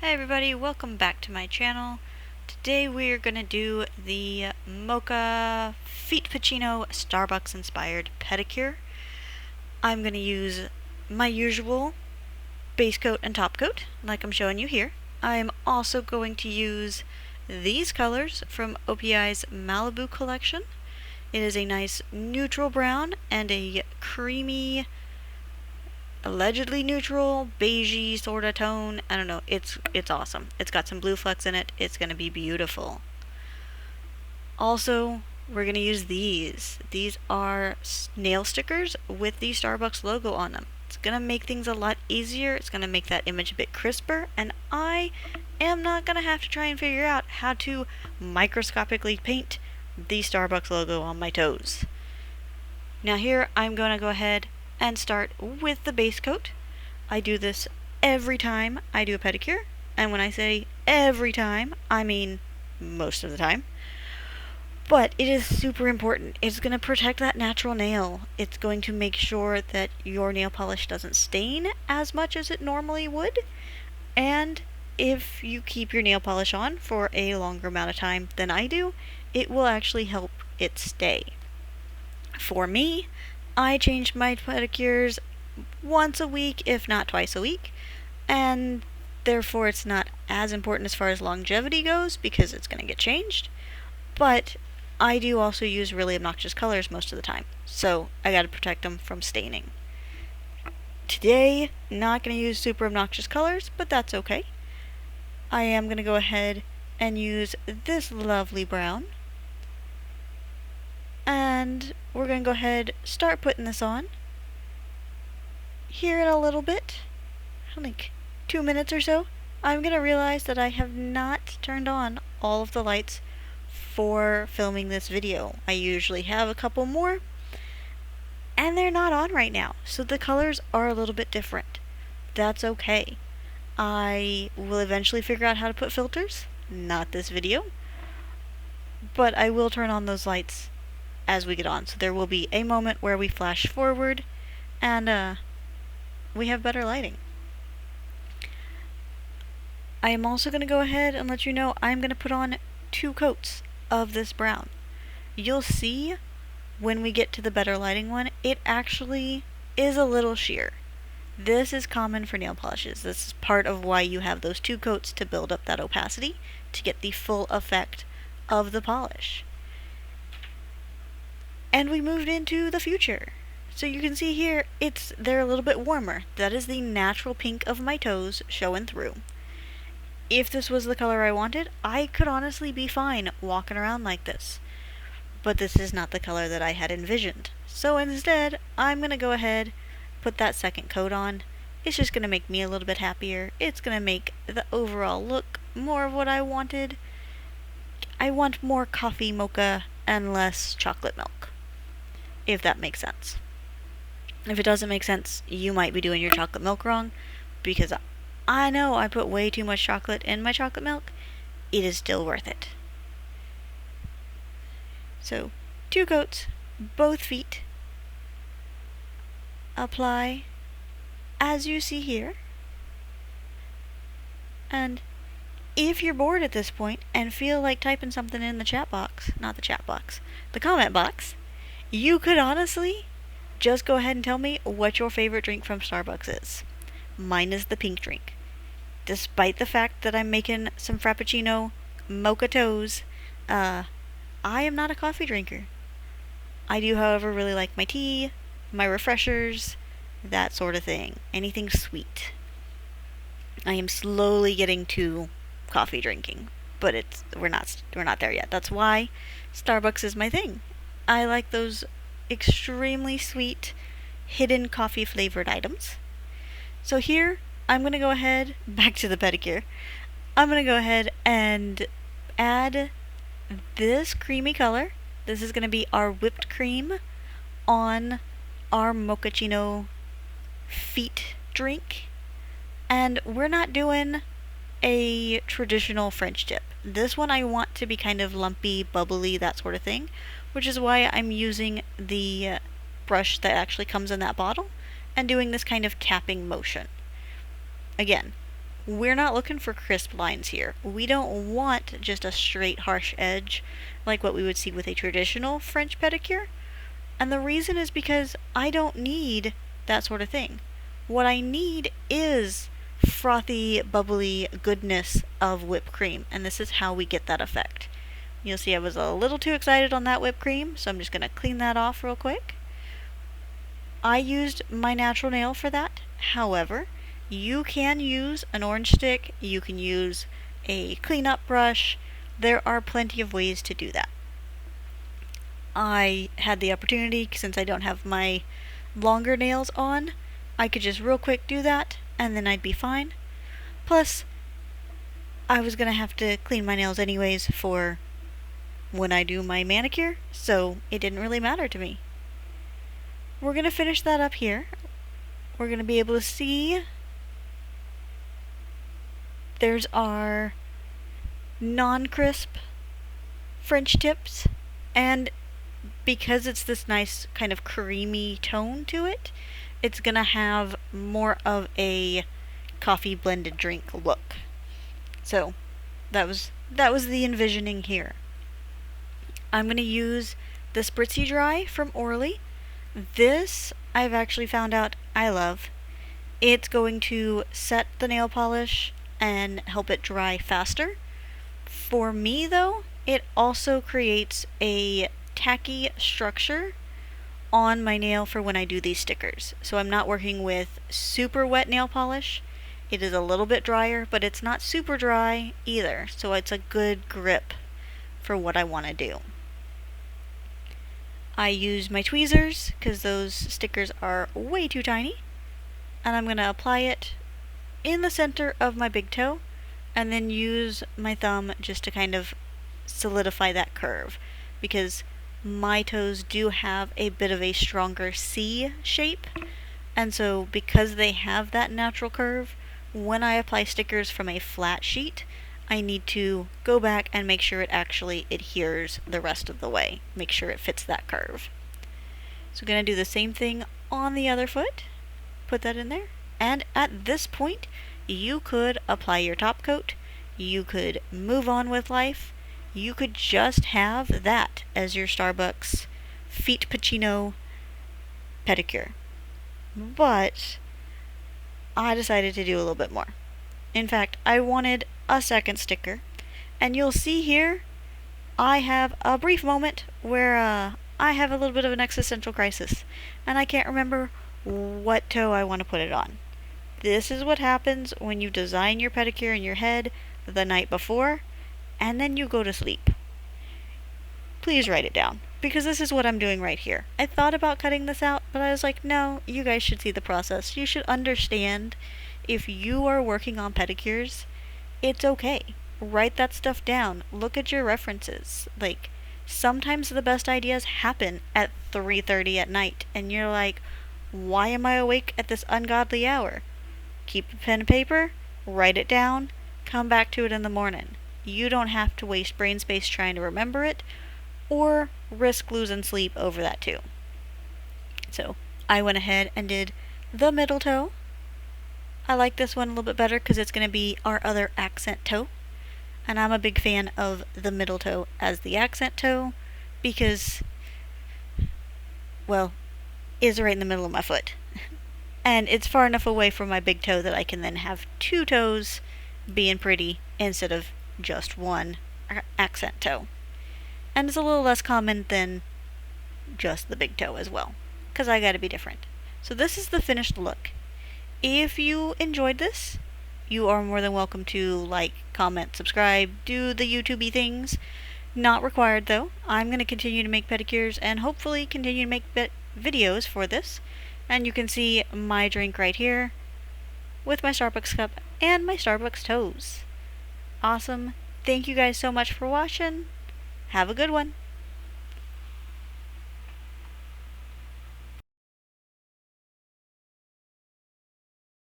Hi everybody, welcome back to my channel. Today we're going to do the Mocha Feetpachino Starbucks inspired pedicure. I'm going to use my usual base coat and top coat, like I'm showing you here. I am also going to use these colors from OPI's Malibu collection. It is a nice neutral brown and a creamy, allegedly neutral, beigey sort of tone. I don't know. It's awesome. It's got some blue flecks in it. It's going to be beautiful. Also, we're going to use these. These are nail stickers with the Starbucks logo on them. It's going to make things a lot easier. It's going to make that image a bit crisper, and I am not going to have to try and figure out how to microscopically paint the Starbucks logo on my toes. Now here I'm going to go ahead and start with the base coat. I do this every time I do a pedicure, and when I say every time, I mean most of the time. But it is super important. It's going to protect that natural nail. It's going to make sure that your nail polish doesn't stain as much as it normally would, and if you keep your nail polish on for a longer amount of time than I do, it will actually help it stay. For me, I change my pedicures once a week, if not twice a week, and therefore it's not as important as far as longevity goes because it's going to get changed, but I do also use really obnoxious colors most of the time, so I gotta protect them from staining. Today, not going to use super obnoxious colors, but that's okay. I am going to go ahead and use this lovely brown, and we're going to go ahead start putting this on here in a little bit, like 2 minutes or so. I'm going to realize that I have not turned on all of the lights for filming this video. I usually have a couple more, and they're not on right now, so the colors are a little bit different. That's okay. I will eventually figure out how to put filters, not this video, but I will turn on those lights as we get on, so there will be a moment where we flash forward and we have better lighting. I am also going to go ahead and let you know I'm going to put on 2 coats of this brown. You'll see when we get to the better lighting one, it actually is a little sheer. This is common for nail polishes. This is part of why you have those 2 coats, to build up that opacity to get the full effect of the polish. And we moved into the future. So you can see here, they're a little bit warmer. That is the natural pink of my toes showing through. If this was the color I wanted, I could honestly be fine walking around like this. But this is not the color that I had envisioned. So instead, I'm going to go ahead, put that second coat on. It's just going to make me a little bit happier. It's going to make the overall look more of what I wanted. I want more coffee mocha and less chocolate milk, if that makes sense. If it doesn't make sense, you might be doing your chocolate milk wrong, because I know I put way too much chocolate in my chocolate milk. It is still worth it. So, 2 coats, both feet. Apply as you see here. And if you're bored at this point and feel like typing something in the chat box, not the chat box, the comment box, you could honestly just go ahead and tell me what your favorite drink from Starbucks is. Mine is the pink drink. Despite the fact that I'm making some Frappuccino mocha toes, I am not a coffee drinker. I do, however, really like my tea, my refreshers, that sort of thing. Anything sweet. I am slowly getting to coffee drinking, but we're not there yet. That's why Starbucks is my thing. I like those extremely sweet, hidden coffee flavored items. So here, I'm going to go ahead, back to the pedicure, I'm going to go ahead and add this creamy color. This is going to be our whipped cream on our mochaccino feet drink. And we're not doing a traditional French dip. This one I want to be kind of lumpy, bubbly, that sort of thing, which is why I'm using the brush that actually comes in that bottle and doing this kind of tapping motion. Again, We're not looking for crisp lines here. We don't want just a straight harsh edge like what we would see with a traditional French pedicure. And the reason is because I don't need that sort of thing. What I need is frothy, bubbly goodness of whipped cream, and this is how we get that effect. You'll see I was a little too excited on that whipped cream, so I'm just going to clean that off real quick. I used my natural nail for that. However, you can use an orange stick, you can use a cleanup brush. There are plenty of ways to do that. I had the opportunity, since I don't have my longer nails on, I could just real quick do that, and then I'd be fine. Plus, I was gonna have to clean my nails anyways for when I do my manicure, so it didn't really matter to me. We're gonna finish that up here. We're gonna be able to see there's our non-crisp French tips, and because it's this nice kind of creamy tone to it, it's gonna have more of a coffee blended drink look. So that was the envisioning here. I'm gonna use the Spritzy Dry from Orly. This I've actually found out I love. It's going to set the nail polish and help it dry faster. For me though, it also creates a tacky structure on my nail for when I do these stickers. So I'm not working with super wet nail polish. It is a little bit drier, but it's not super dry either. So it's a good grip for what I want to do. I use my tweezers because those stickers are way too tiny. And I'm going to apply it in the center of my big toe and then use my thumb just to kind of solidify that curve, because my toes do have a bit of a stronger C shape, and so because they have that natural curve, when I apply stickers from a flat sheet, I need to go back and make sure it actually adheres the rest of the way, make sure it fits that curve. So I'm going to do the same thing on the other foot, put that in there, and at this point you could apply your top coat, you could move on with life, you could just have that as your Starbucks Feetpachino pedicure. But I decided to do a little bit more. In fact, I wanted a second sticker, and you'll see here I have a brief moment where I have a little bit of an existential crisis, and I can't remember what toe I want to put it on. This is what happens when you design your pedicure in your head the night before, and then you go to sleep. Please write it down, because this is what I'm doing right here. I thought about cutting this out, but I was like, no, you guys should see the process. You should understand if you are working on pedicures, it's okay. Write that stuff down. Look at your references. Like, sometimes the best ideas happen at 3:30 at night, and you're like, why am I awake at this ungodly hour? Keep a pen and paper, write it down, come back to it in the morning. You don't have to waste brain space trying to remember it, or risk losing sleep over that too. So I went ahead and did the middle toe. I like this one a little bit better because it's going to be our other accent toe. And I'm a big fan of the middle toe as the accent toe because, well, it's right in the middle of my foot. And it's far enough away from my big toe that I can then have two toes being pretty instead of just one accent toe. And it's a little less common than just the big toe as well, because I gotta be different. So this is the finished look. If you enjoyed this, you are more than welcome to like, comment, subscribe, do the YouTubey things. Not required though. I'm going to continue to make pedicures and hopefully continue to make videos for this. And you can see my drink right here with my Starbucks cup and my Starbucks toes. Awesome. Thank you guys so much for watching. Have a good one.